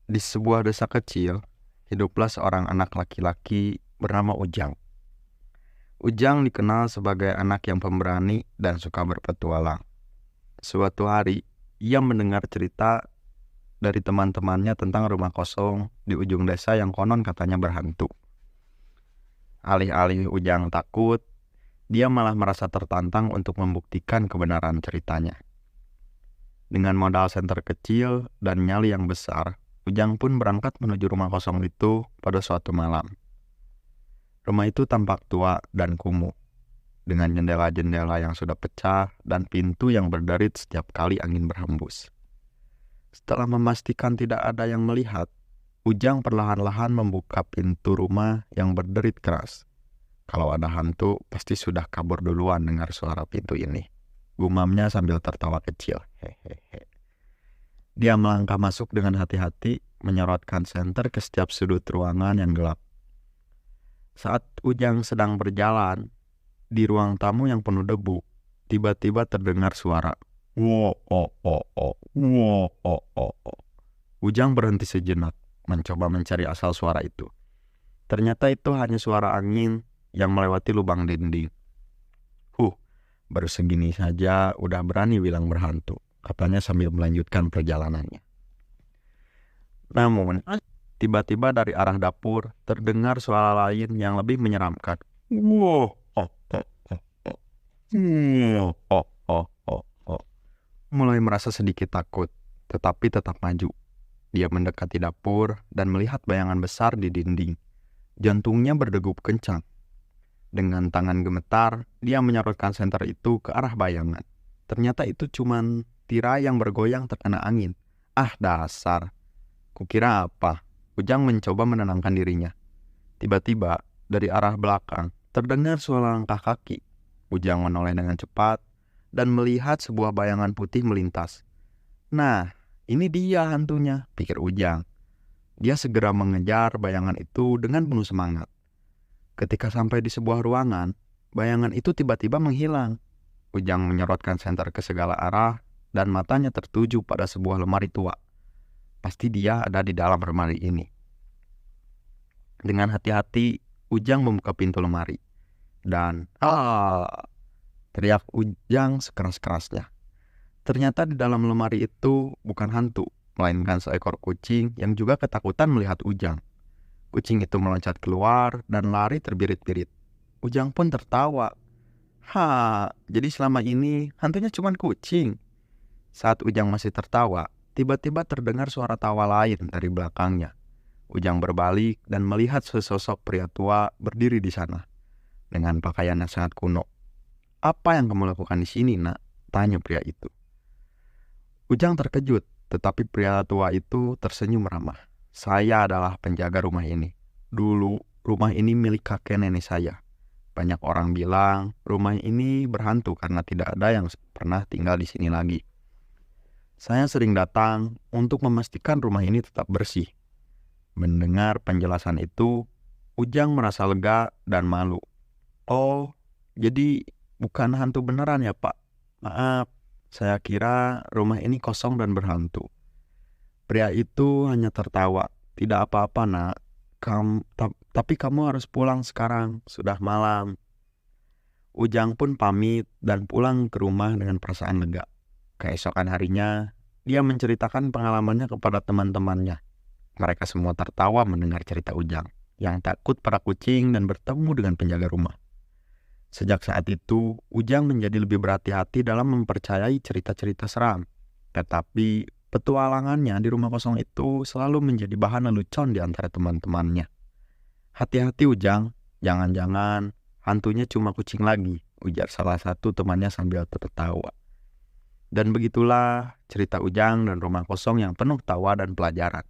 Di sebuah desa kecil, hiduplah seorang anak laki-laki bernama Ujang. Ujang dikenal sebagai anak yang pemberani dan suka berpetualang. Suatu hari, ia mendengar cerita dari teman-temannya tentang rumah kosong di ujung desa yang konon katanya berhantu. Alih-alih Ujang takut, dia malah merasa tertantang untuk membuktikan kebenaran ceritanya. Dengan modal senter kecil dan nyali yang besar, Ujang pun berangkat menuju rumah kosong itu pada suatu malam. Rumah itu tampak tua dan kumuh, dengan jendela-jendela yang sudah pecah dan pintu yang berderit setiap kali angin berhembus. Setelah memastikan tidak ada yang melihat, Ujang perlahan-lahan membuka pintu rumah yang berderit keras. Kalau ada hantu, pasti sudah kabur duluan dengar suara pintu ini. Gumamnya sambil tertawa kecil. Hehehe. Dia melangkah masuk dengan hati-hati, menyorotkan senter ke setiap sudut ruangan yang gelap. Saat Ujang sedang berjalan, di ruang tamu yang penuh debu, tiba-tiba terdengar suara. Wo oh oh oh, wo oh oh oh. Ujang berhenti sejenak, mencoba mencari asal suara itu. Ternyata itu hanya suara angin yang melewati lubang dinding. Baru segini saja udah berani bilang berhantu, katanya sambil melanjutkan perjalanannya. Namun, tiba-tiba dari arah dapur terdengar suara lain yang lebih menyeramkan. Wow, oh, oh, oh, oh. Oh, oh, oh, oh. Mulai merasa sedikit takut, tetapi tetap maju. Dia mendekati dapur dan melihat bayangan besar di dinding. Jantungnya berdegup kencang. Dengan tangan gemetar, dia menyorotkan senter itu ke arah bayangan. Ternyata itu cuman tirai yang bergoyang terkena angin. Ah, dasar. Kukira apa? Ujang mencoba menenangkan dirinya. Tiba-tiba, dari arah belakang, terdengar suara langkah kaki. Ujang menoleh dengan cepat dan melihat sebuah bayangan putih melintas. Nah, ini dia hantunya, pikir Ujang. Dia segera mengejar bayangan itu dengan penuh semangat. Ketika sampai di sebuah ruangan, bayangan itu tiba-tiba menghilang. Ujang menyorotkan senter ke segala arah dan matanya tertuju pada sebuah lemari tua. Pasti dia ada di dalam lemari ini. Dengan hati-hati, Ujang membuka pintu lemari. Dan, teriak Ujang sekeras-kerasnya. Ternyata di dalam lemari itu bukan hantu, melainkan seekor kucing yang juga ketakutan melihat Ujang. Kucing itu meloncat keluar dan lari terbirit-birit. Ujang pun tertawa. Jadi selama ini hantunya cuma kucing. Saat Ujang masih tertawa, tiba-tiba terdengar suara tawa lain dari belakangnya. Ujang berbalik dan melihat sesosok pria tua berdiri di sana dengan pakaian yang sangat kuno. Apa yang kamu lakukan di sini, nak? Tanya pria itu. Ujang terkejut, tetapi pria tua itu tersenyum ramah. Saya adalah penjaga rumah ini. Dulu, rumah ini milik kakek nenek saya. Banyak orang bilang rumah ini berhantu karena tidak ada yang pernah tinggal di sini lagi. Saya sering datang untuk memastikan rumah ini tetap bersih. Mendengar penjelasan itu, Ujang merasa lega dan malu. Oh, jadi bukan hantu beneran ya, Pak? Maaf, saya kira rumah ini kosong dan berhantu. Pria itu hanya tertawa. Tidak apa-apa, nak. Tapi kamu harus pulang sekarang. Sudah malam. Ujang pun pamit dan pulang ke rumah dengan perasaan lega. Keesokan harinya, dia menceritakan pengalamannya kepada teman-temannya. Mereka semua tertawa mendengar cerita Ujang yang takut pada kucing dan bertemu dengan penjaga rumah. Sejak saat itu, Ujang menjadi lebih berhati-hati dalam mempercayai cerita-cerita seram. Tetapi petualangannya di rumah kosong itu selalu menjadi bahan lelucon di antara teman-temannya. Hati-hati Ujang, jangan-jangan hantunya cuma kucing lagi, ujar salah satu temannya sambil tertawa. Dan begitulah cerita Ujang dan rumah kosong yang penuh tawa dan pelajaran.